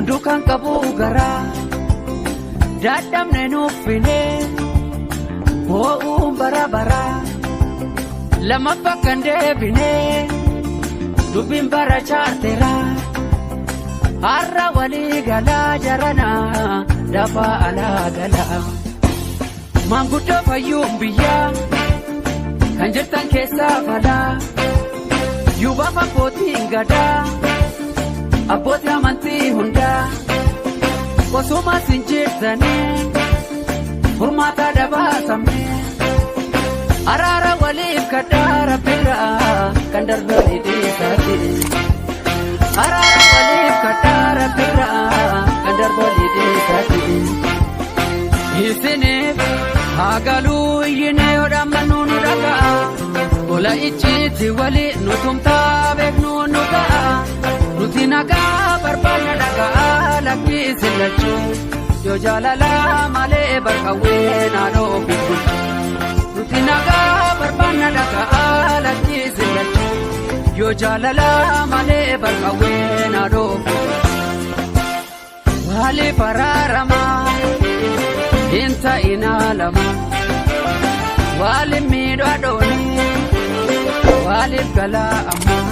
hunduu kan qabu garaa dadhabne nuuffine boo'uun bara baraa lammaffaa kan deebine dubbiin bara chaarteraa har'a walii galaa jaranaa dafaa alaa galaa maanguddoo fayyuun biyyaa kan jirtan keessaa falaa yuubaaf abbootiin gadaa abbootii amantii hundaa osuma sin jirtanii furmaata dabaasamne araara waliif kadhaa rabbiirraa kan darbe lidiisaati araara waliif kadhaa rabbiirraa kan darbe lidiisaati isiniif haagaluu iyyinee odhammanuu nu dhaga'a gola icciitti walii nutumtaa beeknuu nu ga'a nuti nagaa barbaanna dhaga'a lakkiisin lachuu yoo jaalala malee barqawwee naannoo ofiitu nuti nagaa barbaanna dhaga'a lakkiisin lachuu yoo jaalala malee barqawwee naannoo ofiitu waliif araaramaa hin ta'inaa lama waliif miidhaa dhoonii waliif galaa ammaa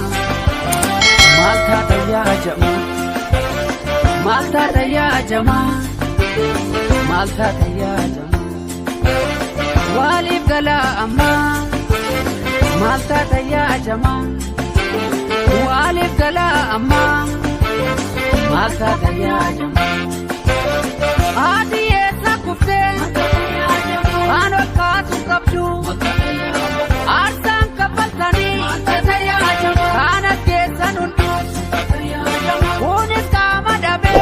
Malta ya jama Malta ya jama Malta ya jama Walif gala amma Malta ya jama Walif gala amma Malta ya jama Adiye sakufte Anol kaatu kabdu Arsan kapaltani Kana kesan undu Unis kama dabe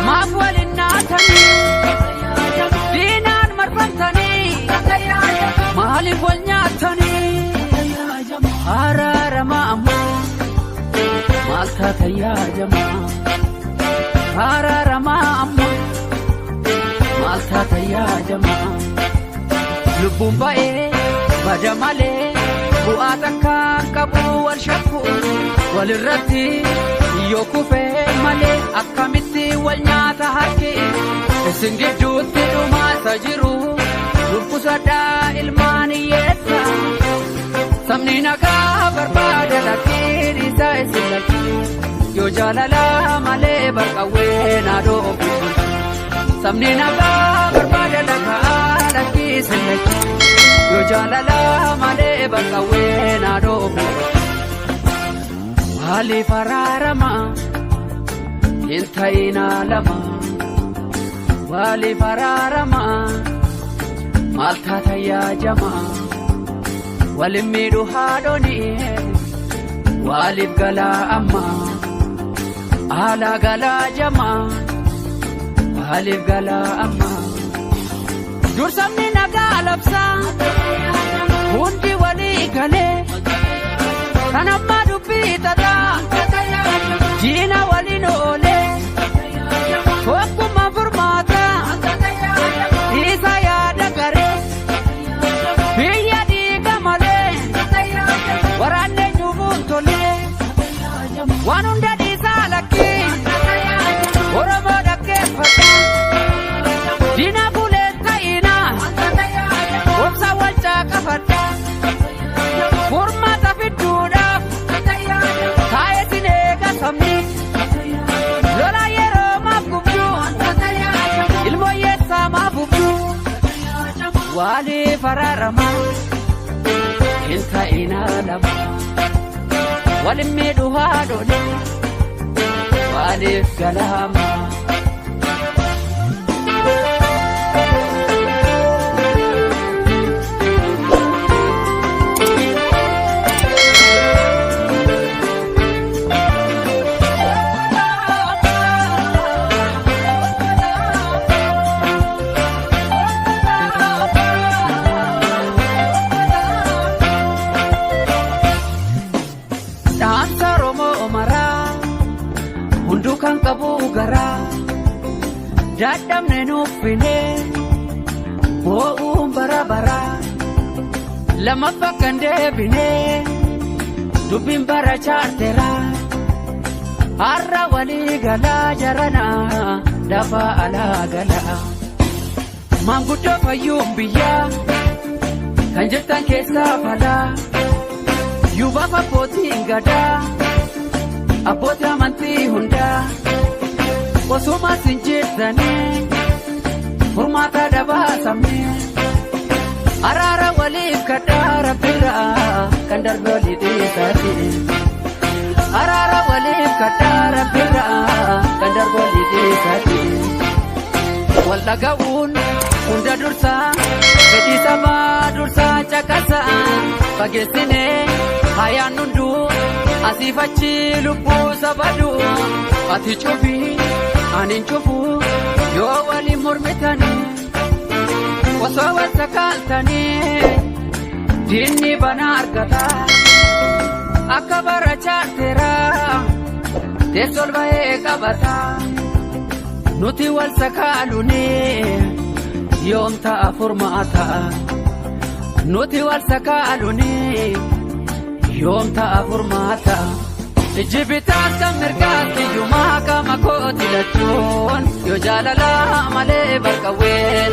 Mafwalin natani Dinan marfantani Mahalif wal nyatani Hararama amma Malta tayya jama Hararama amma Malta tayya jama Lubbun ba'e bada malee bu'aa takkaan qabu wal shakku walirratti yoo kufee malee akkamitti wal nyaata harki isin gidduutti dhumaasa jiru lubbusadhaa ilmaan hiyyeessa sabni nagaa barbaada lakkiin isaa isin lakkii yoo jaalala malee barqawwee naadoo ofiitu sabni nagaa barbaada lakkii isin lakkii yoo jaalala malee barqawwee naadoo ofiitu waliif araaramaa hin ta'inaa lama waliif araaramaa maal taata yaajamaa walin miidhu haadhonii waliif galaa ammaa alaa galaa jamaa waliif galaa ammaa dursamni nagaa labsaa hundi walii galee kan ammaa dubbii tataa jiina waliin oolee tokkummaa furmaataa isa yaada garee biyya dhiiga malee waraanne nyubuun tolee waan hunda dhiisaa lakkii oromoo dhaggeeffadhaa diina buleen ta'inaa obsa wal caaqafadhaa furmaata fidduudhaaf taa'eesin eega sabni lola yeroo maaf gubduu ilmoo yeessaa maaf gubduu waliif araaramaa hin ta'inaa lama walin miidhu haadholee waliif galaamaa hunduu kan qabu garaa dadhabne nuuffine boo'uun bara baraa lammaffaa kan deebine dubbiin bara chaarteraa har'a walii galaa jarana lafa alaa galaa. Maanguddoo fayyuun biyyaa kan jirtan keessaa falaa yuubaaf abbootiin gadaa abbootii amantii hundaa osuma sin jirtanii furmaata dabaasamee araara waliif kadhaa rabbiirraa kan darbe olii dhiisaati. Araara waliif kadhaa rabbiirraa kan darbe olii dhiisaati. Wal dhaga'uun hunda dursaa fedhii sabaa dursaa caqasaa fageessinee hayaan hunduu asiif achi lubbuu sabaduu ati cubii ani cufuu yoo waliin mormitanii osoo wal sakaaltanii diinni bana argataa akka bara chaarteeraa teessol ba'ee qabataa nuti wal sakaalunee yoom ta'a furmaata nuti wal sakaalunee yoom ta'a furmaata. Ijji bitaas kan mirgaatti yumaa qama kooti lachuun yoo jaalalaa malee barqawwee